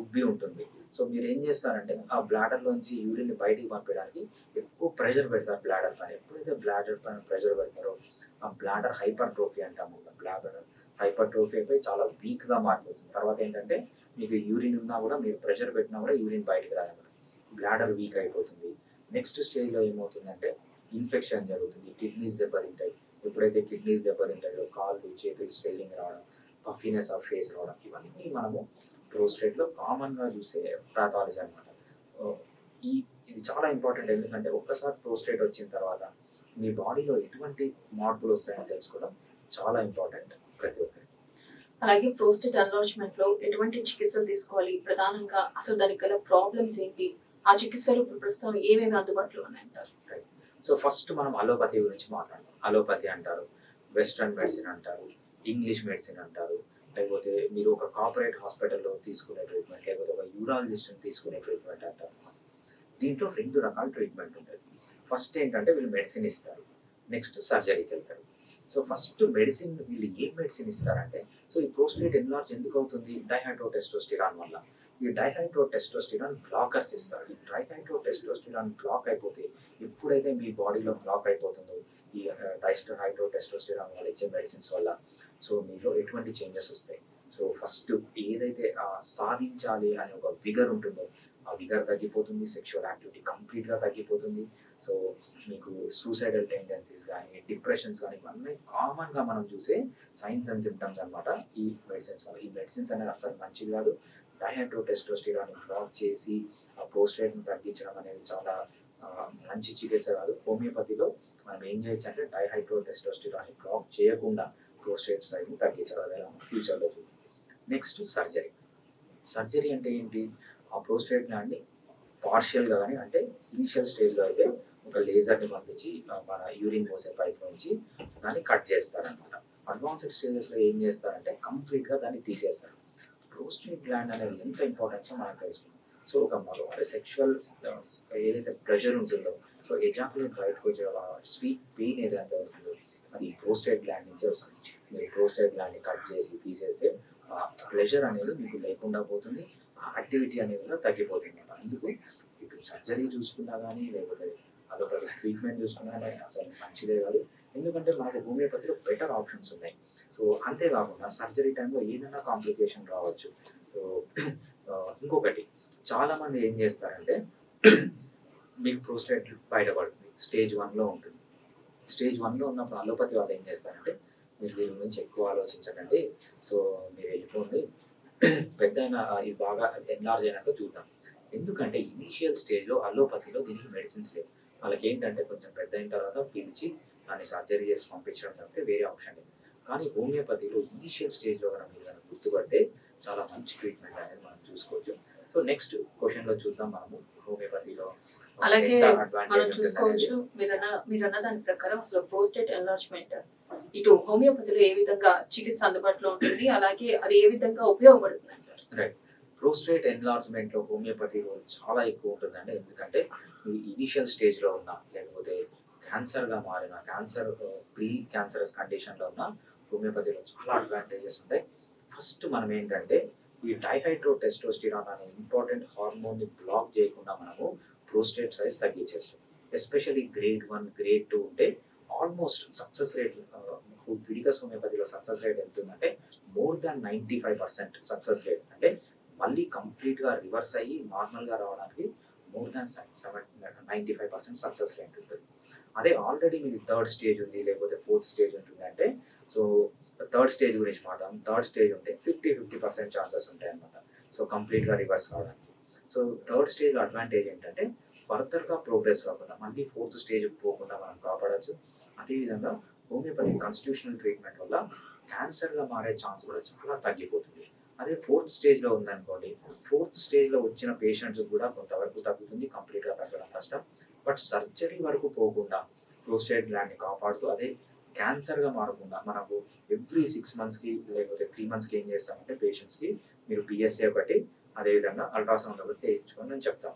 ఉబ్బి ఉంటుంది. సో మీరు ఏం చేస్తారంటే ఆ బ్లాడర్ లోంచి యూరిన్ బయటికి పంపించడానికి ఎక్కువ ప్రెషర్ పెడతారు బ్లాడర్ పైన. ఎప్పుడైతే బ్లాడర్ పైన ప్రెషర్ పెడతారో ఆ బ్లాడర్ హైపర్ట్రోఫీ అంటాము. బ్లాడర్ హైపర్ట్రోఫీ అయిపోయి చాలా వీక్ గా మారిపోతుంది. తర్వాత ఏంటంటే మీకు యూరిన్ ఉన్నా కూడా మీరు ప్రెషర్ పెట్టినా కూడా యూరిన్ బయటికి రాదన్నమాట. బ్లాడర్ వీక్ అయిపోతుంది. నెక్స్ట్ స్టేజ్ లో ఏమవుతుందంటే ఇన్ఫెక్షన్ జరుగుతుంది, కిడ్నీస్ దెబ్బతింటాయి. ఎప్పుడైతే కిడ్నీస్ దెబ్బతింటాయో కాళ్ళు చేతులు స్వెల్లింగ్ రావడం, పఫీనెస్ ఆఫ్ ఫేస్ రావడం, ఇవన్నీ మనము ప్రోస్టేట్ లో కామన్ గా చూసే పాథాలజీ అనమాట. ఇది చాలా ఇంపార్టెంట్. ఎందుకంటే ఒక్కసారి ప్రోస్టేట్ వచ్చిన తర్వాత మీ బాడీలో ఎటువంటి మార్పులు వస్తాయని తెలుసుకోవడం చాలా ఇంపార్టెంట్ ప్రతి ఒక్కరికి. అలాగే ప్రోస్టేట్ ఎన్లార్జ్మెంట్ లో ఎటువంటి చికిత్సలు తీసుకోవాలి, ప్రధానంగా అసలు దానికి గల ప్రాబ్లమ్స్ ఏంటి, ఆ చికిత్సలు ఇప్పుడు ప్రస్తుతం ఏమేమి అందుబాటులో ఉన్నాయంటారు? సో ఫస్ట్ మనం అలోపతి గురించి మాట్లాడదాం. అలోపతి అంటారు, వెస్ట్రన్ మెడిసిన్ అంటారు, ఇంగ్లీష్ మెడిసిన్ అంటారు, లేకపోతే మీరు ఒక కార్పొరేట్ హాస్పిటల్లో తీసుకునే ట్రీట్మెంట్, లేకపోతే ఒక యూరాలజిస్ట్ తీసుకునే ట్రీట్మెంట్ అంటారు. దీంట్లో 2 రకాల ట్రీట్మెంట్ ఉంటుంది. ఫస్ట్ ఏంటంటే వీళ్ళు మెడిసిన్ ఇస్తారు, నెక్స్ట్ సర్జరీకి వెళ్తారు. సో ఫస్ట్ మెడిసిన్ వీళ్ళు ఏం మెడిసిన్ ఇస్తారంటే, సో ఈ ప్రోస్టేట్ ఎన్లార్జ్ ఎందుకు అవుతుంది? డైహైడ్రో టెస్టోస్టిరాన్ వల్ల. ఈ డైహైడ్రో టెస్టోస్టిరాన్ బ్లాకర్స్ ఇస్తారు. ఈ డైహైడ్రో టెస్టోస్టిరాన్ బ్లాక్ అయిపోతే, ఎప్పుడైతే మీ బాడీలో బ్లాక్ అయిపోతుందో ఈ హైడ్రో టెస్టోస్టిరాన్ వల్ల ఇచ్చే మెడిసిన్స్ వల్ల, సో మీలో ఎటువంటి చేంజెస్ వస్తాయి. సో ఫస్ట్ ఏదైతే సాధించాలి అనే ఒక విగర్ ఉంటుందో ఆ విగర్ తగ్గిపోతుంది, సెక్షువల్ యాక్టివిటీ కంప్లీట్ గా తగ్గిపోతుంది. సో మీకు సూసైడల్ టెండెన్సీస్ కానీ డిప్రెషన్స్ కానీ ఇవన్నీ కామన్ గా మనం చూసే సైన్స్ అండ్ సిమ్టమ్స్ అనమాట ఈ మెడిసిన్స్ వల్ల. ఈ మెడిసిన్స్ అనేది అసలు మంచిది కాదు. డైహైడ్రో టెస్టోస్టిరాన్ బ్లాక్ చేసి ఆ ప్రోస్టేట్ ని తగ్గించడం అనేది చాలా మంచి చికిత్స కాదు. హోమియోపతిలో మనం ఏం చేయొచ్చు అంటే డైహైడ్రో టెస్టోస్టిరాన్ బ్లాక్ చేయకుండా ప్రోస్టేట్ సైజ్ ని తగ్గించడం అనేది ఫ్యూచర్ లో చూద్దాం. Next surgery. సర్జరీ అంటే ఏంటి? ఆ ప్రోస్టేట్ గ్లాండ్ ని పార్షియల్ గా కానీ అంటే ఇనిషియల్ స్టేజ్ లో అయితే ఒక లేజర్ ని పంపించి మన యూరిన్ పోసే పైప్ నుంచి దాన్ని కట్ చేస్తారనమాట. అడ్వాన్స్డ్ స్టేజెస్ లో ఏం చేస్తారంటే కంప్లీట్ గా దాన్ని తీసేస్తారు. ప్రోస్టేట్ గ్లాండ్ అనేది ఎంత ఇంపార్టెన్స్ మనకు తెలుస్తుంది. సో ఒక మగవాడి సెక్షువల్ ఏదైతే ప్రెషర్ ఉంటుందో, సో ఎజాకులేట్ బయటకు వచ్చే స్వీట్ పెయిన్ ఏదైతే ఉంటుందో అది ప్రోస్టేట్ గ్లాండ్ నుంచే వస్తుంది. మీరు ప్రోస్టేట్ గ్లాండ్ ని కట్ చేసి తీసేస్తే ఆ ప్లెజర్ అనేది మీకు లేకుండా పోతుంది, యాక్టివిటీ అనేది కూడా తగ్గిపోతుంది. అందుకు ఇప్పుడు సర్జరీ చూసుకున్నా కానీ లేకపోతే అదొక ట్రీట్మెంట్ చూసుకున్నా కానీ అసలు మంచిదే కాదు. ఎందుకంటే మనకు హోమియోపతిలో బెటర్ ఆప్షన్స్ ఉన్నాయి. సో అంతేకాకుండా సర్జరీ టైంలో ఏదైనా కాంప్లికేషన్ రావచ్చు. సో ఇంకొకటి చాలా మంది ఏం చేస్తారంటే మీకు ప్రోస్టేట్ బయటపడుతుంది, స్టేజ్ 1 లో ఉంటుంది. స్టేజ్ 1 లో ఉన్నప్పుడు అలోపతి వాళ్ళు ఏం చేస్తారంటే మీరు దీని గురించి ఎక్కువ ఆలోచించకండి, సో మీరు వెళ్ళిపోండి, పెద్ద ఇది బాగా ఎన్లార్జ్ అయినాక చూద్దాం. ఎందుకంటే ఇనీషియల్ స్టేజ్ లో అలోపతిలో దీనికి మెడిసిన్స్ లేవు. వాళ్ళకి ఏంటంటే కొంచెం పెద్ద అయిన తర్వాత పిలిచి దాన్ని సర్జరీ చేసి పంపించడం తప్పితే వేరే ఆప్షన్ లేదు. కానీ హోమియోపతిలో ఇనీషియల్ స్టేజ్ లో కనుక మీరు కనుక గుర్తుపడితే చాలా మంచి ట్రీట్మెంట్ అనేది మనం చూసుకోవచ్చు. సో నెక్స్ట్ క్వశ్చన్ లో చూద్దాం మనము హోమియోపతిలో అలాగే మనం చూసుకోవచ్చు. మీరన్న దాని ప్రకారం అసలు ప్రోస్టేట్ ఎన్లార్జ్మెంట్ ఇటు హోమియోపతిలో ఏ విధంగా చికిత్స అందుబాటులో ఉంటుంది, అలాగే అది ఏ విధంగా ఉపయోగపడుతుంది అంటారు? రైట్. ప్రోస్టేట్ ఎన్లార్జ్మెంట్ లో హోమియోపతిలో చాలా ఎక్కువ ఉంటుందండి. ఎందుకంటే ఇనిషియల్ స్టేజ్ లో ఉన్న లేకపోతే క్యాన్సర్ గా మారిన క్యాన్సర్ ప్రీ క్యాన్సరస్ కండిషన్ లో ఉన్న హోమియోపతిలో చాలా అడ్వాంటేజెస్ ఉంటాయి. ఫస్ట్ మనం ఏంటంటే ఈ డైహైడ్రో టెస్టోస్టిరాన్ అనే ఇంపార్టెంట్ హార్మోన్ ని బ్లాక్ చేయకుండా మనము ప్రోస్టేట్ సైజ్ తగ్గించేస్తాం. ఎస్పెషల్లీ గ్రేడ్ 1 గ్రేడ్ 2 ఉంటే ఆల్మోస్ట్ సక్సెస్ రేట్ ఫిడికస్ హోమియోపతిలో సక్సెస్ రేట్ ఎంత ఉందంటే మోర్ దాన్ 95% సక్సెస్ రేట్. అంటే మళ్ళీ కంప్లీట్ గా రివర్స్ అయ్యి నార్మల్ గా రావడానికి మోర్ దాన్ 95% సక్సెస్ రేట్ ఉంటుంది. అదే ఆల్రెడీ మీది థర్డ్ స్టేజ్ ఉంది లేకపోతే ఫోర్త్ స్టేజ్ ఉంటుంది అంటే సో థర్డ్ స్టేజ్ గురించి మాట్లాడడం. థర్డ్ స్టేజ్ ఉంటే 50% ఛాన్సెస్ ఉంటాయి అన్నమాట. సో కంప్లీట్ గా రివర్స్ కావడానికి. సో థర్డ్ స్టేజ్ అడ్వాంటేజ్ ఏంటంటే ఫర్దర్ గా ప్రోగ్రెస్ కాకుండా మళ్ళీ ఫోర్త్ స్టేజ్ పోకుండా మనం కాపాడచ్చు. అదేవిధంగా హోమియోపతి కాన్స్టిట్యూషనల్ ట్రీట్మెంట్ వల్ల క్యాన్సర్ గా మారే ఛాన్స్ కూడా చాలా తగ్గిపోతుంది. అదే ఫోర్త్ స్టేజ్ లో ఉందనుకోండి, ఫోర్త్ స్టేజ్ లో వచ్చిన పేషెంట్స్ కూడా కొంతవరకు తగ్గుతుంది, కంప్లీట్ గా తగ్గడం కష్టం. బట్ సర్జరీ వరకు పోకుండా ప్రోస్టేట్ గ్లాండ్ ని కాపాడుతూ అదే క్యాన్సర్ గా మారకుండా మనకు ఎవ్రీ 6 months కి లేకపోతే 3 months కి ఏం చేస్తామంటే పేషెంట్స్ కి మీరు పిఎస్ఏ ఒకటి అదేవిధంగా అల్ట్రాసౌండ్ ఒకటి చేయించుకొని నేను చెప్తాం.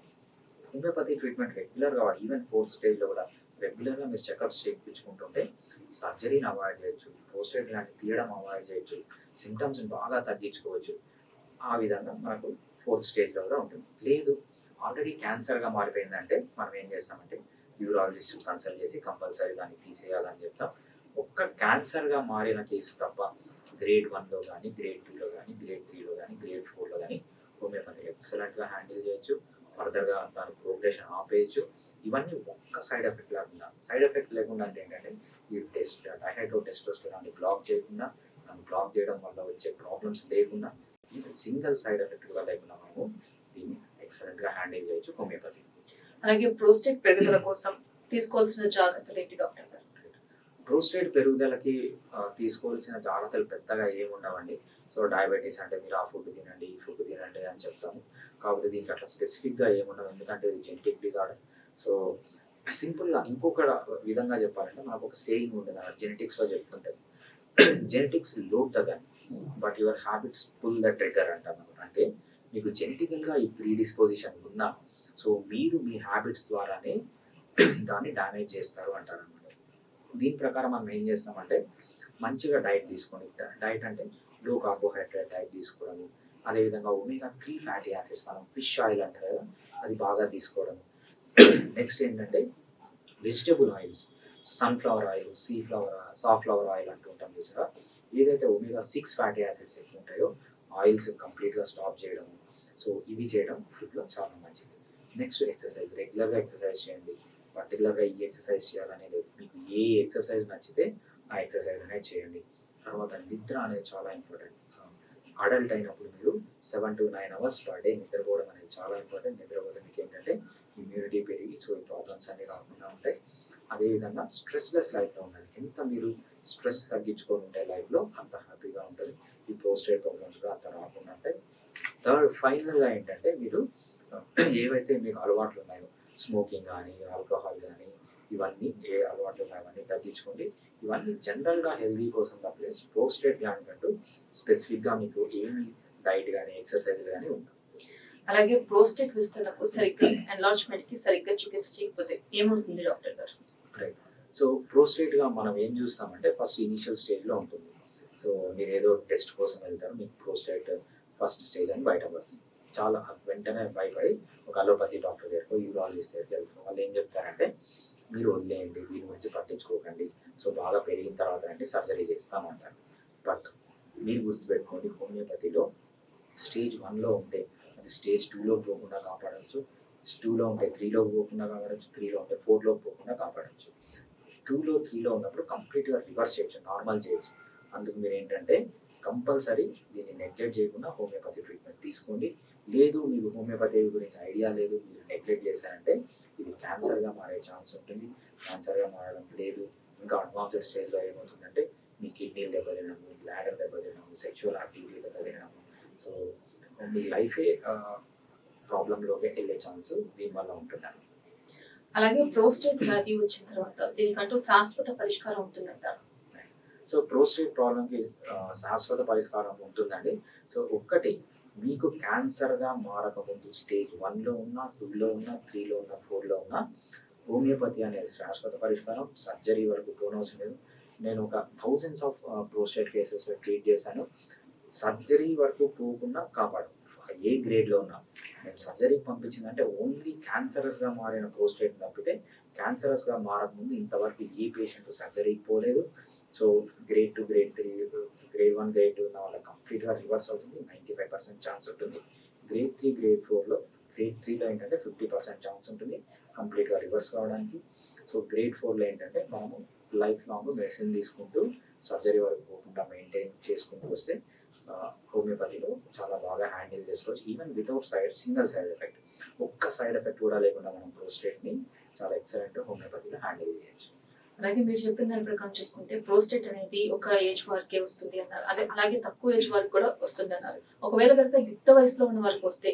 హోమియోపతి ట్రీట్మెంట్ రెగ్యులర్ గా ఈవెన్ ఫోర్త్ స్టేజ్ లో కూడా రెగ్యులర్ గా మీరు చెకప్స్ చేయించుకుంటుంటే సర్జరీని అవాయిడ్ చేయొచ్చు, ప్రోస్టేట్ గ్లాండ్ తీయడం అవాయిడ్ చేయొచ్చు, సిమ్టమ్స్ బాగా తగ్గించుకోవచ్చు. ఆ విధంగా మనకు ఫోర్త్ స్టేజ్ లో కూడా ఉంటుంది. లేదు ఆల్రెడీ క్యాన్సర్ గా మారిపోయిందంటే మనం ఏం చేస్తామంటే యూరాలజిస్ట్ కన్సల్ట్ చేసి కంపల్సరీ దాన్ని తీసేయాలని చెప్తాం. ఒక్క క్యాన్సర్ గా మారిన కేసు తప్ప గ్రేడ్ 1 లో కానీ గ్రేడ్ 2 లో కానీ గ్రేడ్ 3 లో కానీ గ్రేడ్ 4 లో కానీ హోమియోపతి ఎక్సలెంట్ గా హ్యాండిల్ చేయొచ్చు. ఫర్దర్ గా దాని ప్రోగ్రెషన్ ఆపేయచ్చు. ఇవన్నీ ఒక్క సైడ్ ఎఫెక్ట్ లేకుండా, సైడ్ ఎఫెక్ట్ లేకుండా అంటే ఏంటంటే ఈ డైహైడ్రో టెస్టోస్టెరాన్ బ్లాక్ చేయకుండా, దాన్ని బ్లాక్ చేయడం వల్ల వచ్చే ప్రాబ్లమ్స్ లేకుండా, ఈవెన్ సింగిల్ సైడ్ ఎఫెక్ట్ కూడా లేకుండా మనము దీన్ని ఎక్సలెంట్ గా హ్యాండిల్ చేయొచ్చు హోమియోపతి. అలాగే ప్రోస్టేట్ పెరుగుదల కోసం తీసుకోవాల్సిన జాగ్రత్తలు ఏంటి డాక్టర్ గారు? ప్రోస్టేట్ పెరుగుదలకి తీసుకోవాల్సిన జాగ్రత్తలు పెద్దగా ఏముండవండి. సో డయాబెటీస్ అంటే మీరు ఆ ఫుడ్ తినండి ఈ ఫుడ్ తినండి అని చెప్తాము. కాకపోతే దీనికి అట్లా స్పెసిఫిక్ గా ఏముండవు, ఎందుకంటే ఇది జెనెటిక్ డిజార్డర్. సో సింపుల్ గా ఇంకొక విధంగా చెప్పాలంటే మనకు ఒక సేయింగ్ ఉంటుంది జెనెటిక్స్ లో చెప్తుంటే genetics load the gun but your habits pull the trigger అంటారు. అంటే మీకు జెనెటికల్ గా ఈ ప్రీడిస్పోజిషన్ ఉన్నా సో మీరు మీ హ్యాబిట్స్ ద్వారానే దాన్ని డ్యామేజ్ చేస్తారు అంటారు అనమాట. దీని ప్రకారం మనం ఏం చేస్తామంటే మంచిగా డైట్ తీసుకోండి. డైట్ అంటే లో కార్బోహైడ్రేట్ డైట్ తీసుకోవడము, అదేవిధంగా ఒమేగా 3 ఫ్యాటీ యాసిడ్స్ మనం ఫిష్ ఆయిల్ అంటారు కదా అది బాగా తీసుకోవడం. నెక్స్ట్ ఏంటంటే vegetable oils, sunflower oil, safflower oil అంటూ ఉంటాం చూసారా, ఏదైతే ఒమేగా 6 ఫ్యాటీ యాసిడ్స్ ఎక్కువ ఉంటాయో ఆయిల్స్ కంప్లీట్గా స్టాప్ చేయడం. సో ఇవి చేయడం ఫుడ్లో చాలా మంచిది. నెక్స్ట్ ఎక్సర్సైజ్, రెగ్యులర్గా ఎక్సర్సైజ్ చేయండి. పర్టికులర్గా ఈ ఎక్సర్సైజ్ చేయాలనేది మీకు ఏ ఎక్సర్సైజ్ నచ్చితే ఆ ఎక్సర్సైజ్ అనేది చేయండి. తర్వాత నిద్ర అనేది చాలా ఇంపార్టెంట్. అడల్ట్ అయినప్పుడు మీరు 7 to 9 hours పర్ డే నిద్రపోవడం అనేది చాలా ఇంపార్టెంట్. నిద్రపోతే మీకు ఏంటంటే ఇమ్యూనిటీ పెరిగి సో ఈ ప్రాబ్లమ్స్ అన్ని రాకుండా ఉంటాయి. అదేవిధంగా స్ట్రెస్లెస్ లైఫ్లో ఉండాలి. ఎంత మీరు స్ట్రెస్ తగ్గించుకొని ఉంటే లైఫ్లో అంత హ్యాపీగా ఉంటుంది. ఈ ప్రోస్టేట్ ప్రాబ్లమ్స్ కూడా అంత రాకుండా ఉంటాయి. థర్డ్ ఫైనల్గా ఏంటంటే మీరు ఏవైతే మీకు అలవాట్లు ఉన్నాయో స్మోకింగ్ కానీ ఆల్కహాల్ కానీ ఇవన్నీ ఏ అలవాట్లు ఉన్నాయో అవన్నీ తగ్గించుకోండి. ఇవన్నీ జనరల్గా హెల్దీ కోసం తప్పలే ప్రోస్టేట్ గ్లాండ్ కంటూ స్పెసిఫిక్గా మీకు ఏమి డైట్ కానీ ఎక్సర్సైజ్ కానీ ఉంటాయి. అలాగే ప్రోస్టేట్ విస్తరణకు సరిగ్గా ఎన్లార్జ్మెంట్ కి సరిగ్గా చికిత్స చేయకపోతే ఏమవుతుంది డాక్టర్ గారు? రైట్. సో ప్రోస్టేట్ గా మనం ఏం చూస్తామంటే ఫస్ట్ ఇనిషియల్ స్టేజ్ లో ఉంటుంది. సో మీరు ఏదో టెస్ట్ కోసం వెళ్తారు, మీకు ప్రోస్టేట్ ఫస్ట్ స్టేజ్ అని బయటపడుతుంది. చాలా వెంటనే భయపడి ఒక అలోపతి డాక్టర్ దగ్గరకు యూరాలజిస్ట్ దగ్గరికి వెళ్తారు. వాళ్ళు ఏం చెప్తారంటే మీరు వదిలేయండి, దీని గురించి పట్టించుకోకండి, సో బాగా పెరిగిన తర్వాత అంటే సర్జరీ చేస్తామంటారు. బట్ మీరు గుర్తుపెట్టుకోండి, హోమియోపతిలో స్టేజ్ 1లో ఉంటే అది స్టేజ్ 2లో పోకుండా కాపాడవచ్చు, 2లో ఉంటే 3లో పోకుండా కాపాడచ్చు, 3లో ఉంటే 4లో పోకుండా కాపాడచ్చు. 2లో 3లో ఉన్నప్పుడు కంప్లీట్గా రివర్స్ చేయొచ్చు, నార్మల్ చేయొచ్చు. అందుకు మీరు ఏంటంటే కంపల్సరీ దీన్ని నెగ్లెక్ట్ చేయకుండా హోమియోపతి ట్రీట్మెంట్ తీసుకోండి. లేదు మీకు హోమియోపతి గురించి ఐడియా లేదు, మీరు నెగ్లెక్ట్ చేశారంటే ఇది క్యాన్సర్గా మారే ఛాన్స్ ఉంటుంది. క్యాన్సర్గా మారడం లేదు, ఇంకా అడ్వాన్స్డ్ స్టేజ్లో ఏమవుతుందంటే మీ కిడ్నీలు దెబ్బతినము, బ్లాడర్ దెబ్బతినము, సెక్షువల్ యాక్టివిటీ దెబ్బతినము. సో మీ లైఫే ప్రాబ్లంలోకి వెళ్ళే ఛాన్స్ దీనివల్ల ఉంటుందండి. అలాగే ప్రోస్టేట్ వ్యాధి వచ్చిన తర్వాత దీనికంటూ శాశ్వత పరిష్కారం ఉంటుందంటారు. సో ప్రోస్టేట్ ప్రాబ్లంకి శాశ్వత పరిష్కారం ఉంటుందండి. సో ఒక్కటి, మీకు క్యాన్సర్గా మారకముందు స్టేజ్ 1లో ఉన్నా, 2లో ఉన్నా, 3లో ఉన్నా, 4లో ఉన్నా హోమియోపతి అనేది శాశ్వత పరిష్కారం. సర్జరీ వరకు పోనవసరం లేదు. నేను ఒక thousands of prostate cases treat చేశాను. సర్జరీ వరకు పోకుండా కాపాడు. ఏ గ్రేడ్లో ఉన్నా మేము సర్జరీకి పంపించిందంటే ఓన్లీ క్యాన్సరస్గా మారిన ప్రోస్టేట్ తప్పితే క్యాన్సరస్గా మారకముందు ఇంతవరకు ఏ పేషెంట్ సర్జరీకి పోలేదు. So grade 2, grade 3, grade 1, grade 2 ఉన్న వాళ్ళకి కంప్లీట్గా రివర్స్ అవుతుంది. 95% ఛాన్స్ ఉంటుంది. గ్రేడ్ 3, గ్రేడ్ 4లో గ్రేడ్ 3లో ఏంటంటే 50% ఛాన్స్ ఉంటుంది కంప్లీట్గా రివర్స్ కావడానికి. సో గ్రేడ్ 4లో ఏంటంటే మనము లైఫ్ లాంగ్ మెడిసిన్ తీసుకుంటూ సర్జరీ వరకు పోకుండా మెయింటైన్ చేసుకుంటూ వస్తే హోమియోపతిలో చాలా బాగా హ్యాండిల్ చేసుకోవచ్చు. Even without single side effect, ఒక్క సైడ్ ఎఫెక్ట్ కూడా లేకుండా మనం ప్రోస్టేట్ని చాలా ఎక్సలెంట్ హోమియోపతిలో హ్యాండిల్ చేయొచ్చు. అలాగే మీరు చెప్పిన దాని ప్రకారం చూసుకుంటే ప్రోస్టేట్ అనేది ఒక ఏజ్ వరకే వస్తుంది అన్నారు. అదే అలాగే తక్కువ ఏజ్ వరకు కూడా వస్తుంది అన్నారు. ఒకవేళ కనుక యుక్త వయసులో ఉన్న వరకు వస్తే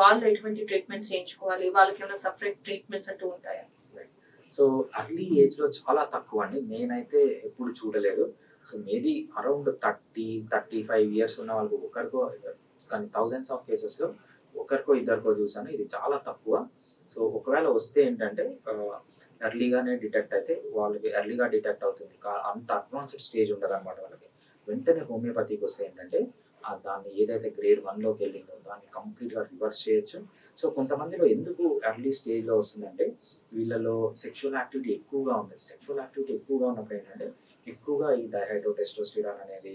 వాళ్ళు ఎటువంటి ట్రీట్మెంట్స్ చేయించుకోవాలి? వాళ్ళకి ఏమైనా సపరేట్ ట్రీట్మెంట్స్ అంటూ ఉంటాయా? సో అర్లీ ఏజ్ లో చాలా తక్కువ అండి, నేనైతే ఎప్పుడు చూడలేదు. సో మేబీ అరౌండ్ 30-35 ఇయర్స్ ఉన్న వాళ్ళకు ఒకరికో, కానీ థౌజండ్స్ ఆఫ్ కేసెస్ లో ఒకరికో ఇద్దరికో చూసాను. ఇది చాలా తక్కువ. సో ఒకవేళ వస్తే ఏంటంటే ఎర్లీగానే డిటెక్ట్ అయితే వాళ్ళకి ఎర్లీగా డిటెక్ట్ అవుతుంది. అంత అడ్వాన్స్డ్ స్టేజ్ ఉండదు అనమాట వాళ్ళకి. వెంటనే హోమియోపతికి వస్తే ఏంటంటే దాన్ని ఏదైతే గ్రేడ్ 1లోకి వెళ్ళిందో దాన్ని కంప్లీట్గా రివర్స్ చేయొచ్చు. సో కొంతమందిలో ఎందుకు ఎర్లీ స్టేజ్లో వస్తుందంటే వీళ్ళలో సెక్షువల్ యాక్టివిటీ ఎక్కువగా ఉంది. సెక్షువల్ యాక్టివిటీ ఎక్కువగా ఉన్నప్పుడు ఏంటంటే ఎక్కువగా ఈ డైహైడ్రోటెస్టోస్టెరాన్ అనేది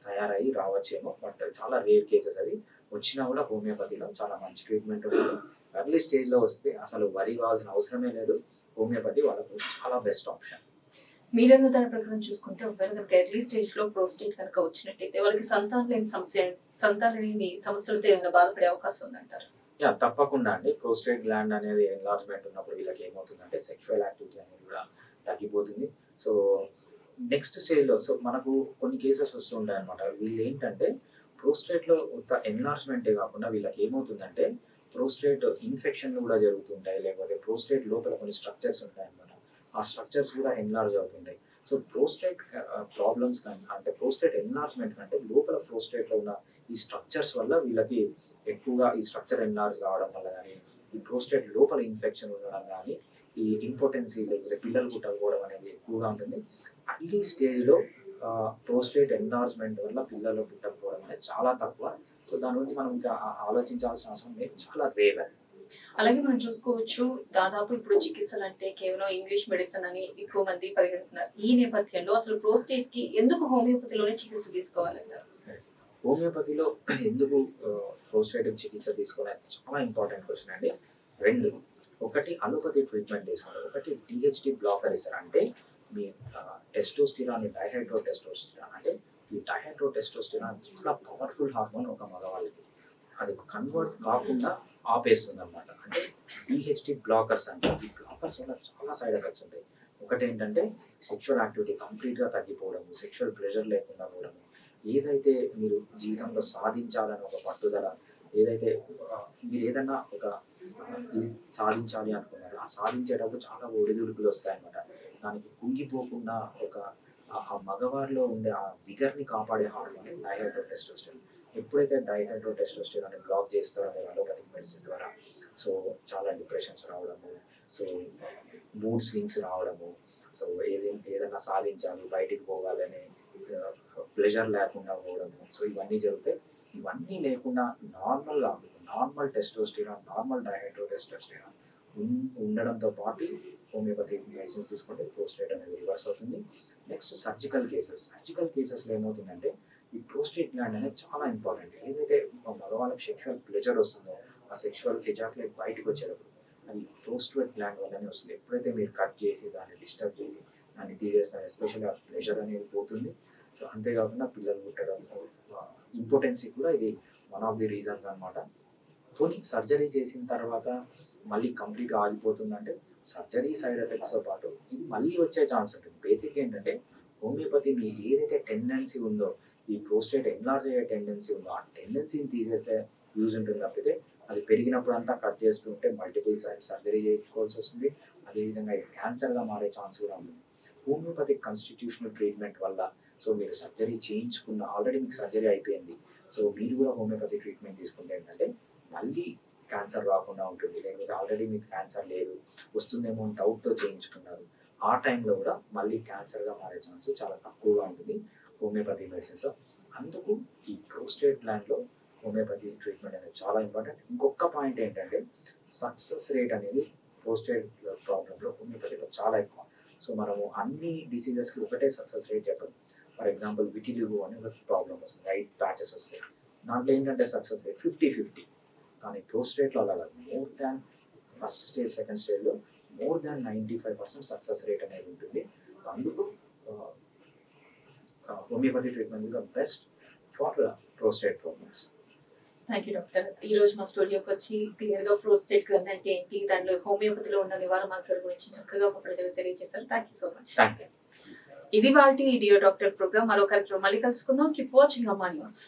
తయారయ్యి రావచ్చేమో. బట్ చాలా రేర్ కేసెస్. అది వచ్చినా కూడా హోమియోపతిలో చాలా మంచి ట్రీట్మెంట్ ఉంటుంది. ఎర్లీ స్టేజ్లో వస్తే అసలు వరి కావాల్సిన అవసరమే లేదు. హోమియోపతి వాళ్ళకు చాలా బెస్ట్ ఆప్షన్. మీరన్న దాని ప్రకారం చూసుకుంటే ఒకవేళ కనుక ఎర్లీ స్టేజ్ లో ప్రోస్టేట్ కనుక వచ్చినట్టయితే వాళ్ళకి సంతానలేని సమస్యలతో ఏమైనా బాధపడే అవకాశం ఉందంటారు? యా, తప్పకుండా అండి. ప్రోస్టేట్ గ్లాండ్ అనేది ఎన్లార్జ్మెంట్ ఉన్నప్పుడు వీళ్ళకి ఏమవుతుందంటే సెక్షువల్ యాక్టివిటీ అనేది కూడా తగ్గిపోతుంది. సో నెక్స్ట్ స్టేజ్లో మనకు కొన్ని కేసెస్ వస్తుంటాయి అనమాట. వీళ్ళు ఏంటంటే ప్రోస్టేట్లో ఒక ఎన్లార్జ్మెంటే కాకుండా వీళ్ళకి ఏమవుతుందంటే ప్రోస్టేట్ ఇన్ఫెక్షన్లు కూడా జరుగుతుంటాయి. లేకపోతే ప్రోస్టేట్ లోపల కొన్ని స్ట్రక్చర్స్ ఉంటాయి అనమాట. ఆ స్ట్రక్చర్స్ కూడా ఎన్లార్జ్ అవుతుంటాయి. సో ప్రోస్టేట్ ప్రాబ్లమ్స్ అంటే ప్రోస్టేట్ ఎన్లార్జ్మెంట్ కంటే లోపల ప్రోస్టేట్లో ఉన్న ఈ స్ట్రక్చర్స్ వల్ల వీళ్ళకి ఎక్కువగా ఈ స్ట్రక్చర్ ఎన్లార్జ్ కావడం వల్ల కానీ, ఈ ప్రోస్టేట్ లోపల ఇన్ఫెక్షన్ ఉండడం కానీ, ఈ ఇంపార్టెన్సీ లేకపోతే పిల్లలు పుట్టకపోవడం అనేది ఎక్కువగా ఉంటుంది. అర్లీ స్టేజ్లో ప్రోస్టేట్ ఎన్లార్జ్మెంట్ వల్ల పిల్లలు పుట్టకపోవడం అనేది చాలా తక్కువ. సో దాని గురించి మనం ఇంకా ఆలోచించాల్సిన అవసరం లేదు, చాలా రేర్. అలాగే మనం చూసుకోవచ్చు, దాదాపు ఇప్పుడు చికిత్సలు అంటే కేవలం ఇంగ్లీష్ మెడిసిన్ అని ఎక్కువ మంది పరిగణిస్తున్నారు. ఈ నేపథ్యంలో అసలు ప్రోస్టేట్ కి ఎందుకు హోమియోపతిలోనే చికిత్స తీసుకోవాలంటారు? హోమియోపతిలో ఎందుకు ప్రోస్టేట్ చికిత్స తీసుకోవాలి చాలా ఇంపార్టెంట్ క్వశ్చన్ అండి. రెండు, ఒకటి అలోపతి ట్రీట్మెంట్ తీసుకోవాలి, ఒకటి డిహెచ్డి బ్లాకర్ ఇస్తారు. అంటే మీ టెస్టోస్టిరాన్, డైహైడ్రోటెస్టోస్టిరాన్, అంటే ఈ డైహైడ్రోటెస్టోస్టిరాన్ చాలా పవర్ఫుల్ హార్మోన్ ఒక మగవాళ్ళకి. అది కన్వర్ట్ కాకుండా ఆపేస్తుంది అనమాట. అంటే డిహెచ్డి బ్లాకర్స్ అంటే ఈ బ్లాకర్స్ వల్ల చాలా సైడ్ ఎఫెక్ట్స్ ఉంటాయి. ఒకటి ఏంటంటే సెక్షువల్ యాక్టివిటీ కంప్లీట్గా తగ్గిపోవడము, సెక్షువల్ ప్రెషర్ లేకుండా పోవడము, ఏదైతే మీరు జీవితంలో సాధించాలని ఒక పట్టుదల, ఏదైతే మీరు ఏదన్నా ఒక ఇది సాధించాలి అనుకున్నారు, ఆ సాధించేటప్పుడు చాలా ఒడిదుడుకులు వస్తాయన్నమాట. దానికి కుంగిపోకుండా ఒక ఆ మగవారిలో ఉండే ఆ విగర్ని కాపాడే హార్మోన్ డైహైడ్రోటెస్టోస్టెరాన్. ఎప్పుడైతే డైహైడ్రోటెస్టోస్టెరాన్ బ్లాక్ చేస్తారో అలోపతిక్ మెడిసిన్ ద్వారా, సో చాలా డిప్రెషన్స్ రావడము, సో మూడ్ స్వింగ్స్ రావడము, సో ఏదైనా సాధించాలి, బయటికి పోవాలని ప్లెజర్ లేకుండా పోవడము, సో ఇవన్నీ జరుగుతాయి. ఇవన్నీ లేకుండా నార్మల్ టెస్టోస్టెరాన్, నార్మల్ డైహైడ్రోటెస్టోస్టెరాన్ ఉండడంతో పాటు హోమియోపతి మెడిసిన్స్ తీసుకుంటే ప్రోస్టేట్ అనేది రివర్స్ అవుతుంది. నెక్స్ట్ సర్జికల్ కేసెస్లో ఏమవుతుందంటే ఈ ప్రోస్టేట్ గ్లాండ్ అనేది చాలా ఇంపార్టెంట్. ఏదైతే మగవాళ్ళకి సెక్షువల్ ప్లెజర్ వస్తుందో ఆ సెక్షువల్ ఎజాక్యులేట్ బయటకు వచ్చేటప్పుడు అది ప్రోస్టేట్ గ్లాండ్ వల్లనే వస్తుంది. ఎప్పుడైతే మీరు కట్ చేసి దాన్ని డిస్టర్బ్ చేసి దాన్ని తీసేస్తారు, ఎస్పెషల్లీ ఆ ప్లెజర్ అనేది పోతుంది. సో అంతేకాకుండా పిల్లలు పుట్టడం, ఇంపార్టెన్సీ కూడా ఇది వన్ ఆఫ్ ది రీజన్స్ అనమాట. పోనీ సర్జరీ చేసిన తర్వాత మళ్ళీ కంప్లీట్గా ఆగిపోతుందంటే సర్జరీ సైడ్ ఎఫెక్ట్స్తో పాటు ఇది మళ్ళీ వచ్చే ఛాన్స్ ఉంటుంది. బేసిక్ ఏంటంటే హోమియోపతి మీ ఏదైతే టెండెన్సీ ఉందో, ఈ ప్రోస్టేట్ ఎన్లార్జ్ అయ్యే టెండెన్సీ ఉందో ఆ టెండెన్సీని తీసేస్తే యూజ్ ఉంటుంది తప్పితే అది పెరిగినప్పుడు అంతా కట్ చేస్తుంటే మల్టిపుల్ సర్జరీ చేయించుకోవాల్సి వస్తుంది. అదేవిధంగా ఇది క్యాన్సర్గా మారే ఛాన్స్ కూడా ఉంటుంది. హోమియోపతిక్ కాన్స్టిట్యూషనల్ ట్రీట్మెంట్ వల్ల సో మీరు సర్జరీ చేయించుకున్న, ఆల్రెడీ మీకు సర్జరీ అయిపోయింది, సో మీరు కూడా హోమియోపతి ట్రీట్మెంట్ తీసుకుంటే ఏంటంటే మళ్ళీ క్యాన్సర్ రాకుండా ఉంటుంది. లేకపోతే ఆల్రెడీ మీకు క్యాన్సర్ లేదు, వస్తుందేమో డౌట్తో చేయించుకున్నారు, ఆ టైంలో కూడా మళ్ళీ క్యాన్సర్గా మారే ఛాన్స్ చాలా తక్కువగా ఉంటుంది హోమియోపతి మెడిసిన్స్. అందుకు ఈ ప్రోస్టేట్ గ్లాండ్ లో హోమియోపతి ట్రీట్మెంట్ అనేది చాలా ఇంపార్టెంట్. ఇంకొక పాయింట్ ఏంటంటే సక్సెస్ రేట్ అనేది ప్రోస్టేట్ ప్రాబ్లంలో హోమియోపతిలో చాలా ఎక్కువ. సో మనము అన్ని డిసీజెస్కి ఒకటే సక్సెస్ రేట్ చెప్పదు. ఫర్ ఎగ్జాంపుల్ విటిలిగో అని ఒక ప్రాబ్లం వస్తుంది, వైట్ ప్యాచెస్ వస్తాయి, దాంట్లో ఏంటంటే సక్సెస్ రేట్ 50-50. కానీ ప్రోస్టేట్లో అలా కాదు, more than first stage second స్టేజ్లో మోర్ దాన్ 95% సక్సెస్ రేట్ అనేది ఉంటుంది. అందుకు homeopathy treatment is the best for prostate problems. Thank you doctor. ఈ రోజు మా స్టూడియోకి వచ్చి క్లియర్ గా ప్రోస్టేట్ గ్రంథి అంటే ఏంటి, దాంట్లో హోమియోపతిలో ఉన్న నివారణ మార్గాల గురించి చక్కగా మా ప్రజలకు తెలియజేశారు. Thank you so much. Thank you. ఇది వాటి డియో డాక్టర్ ప్రోగ్రామ్. మరో కార్యక్రమం మళ్ళీ కలుసుకుందాం. కీప్ వాచింగ్ అమ్మా న్యూస్.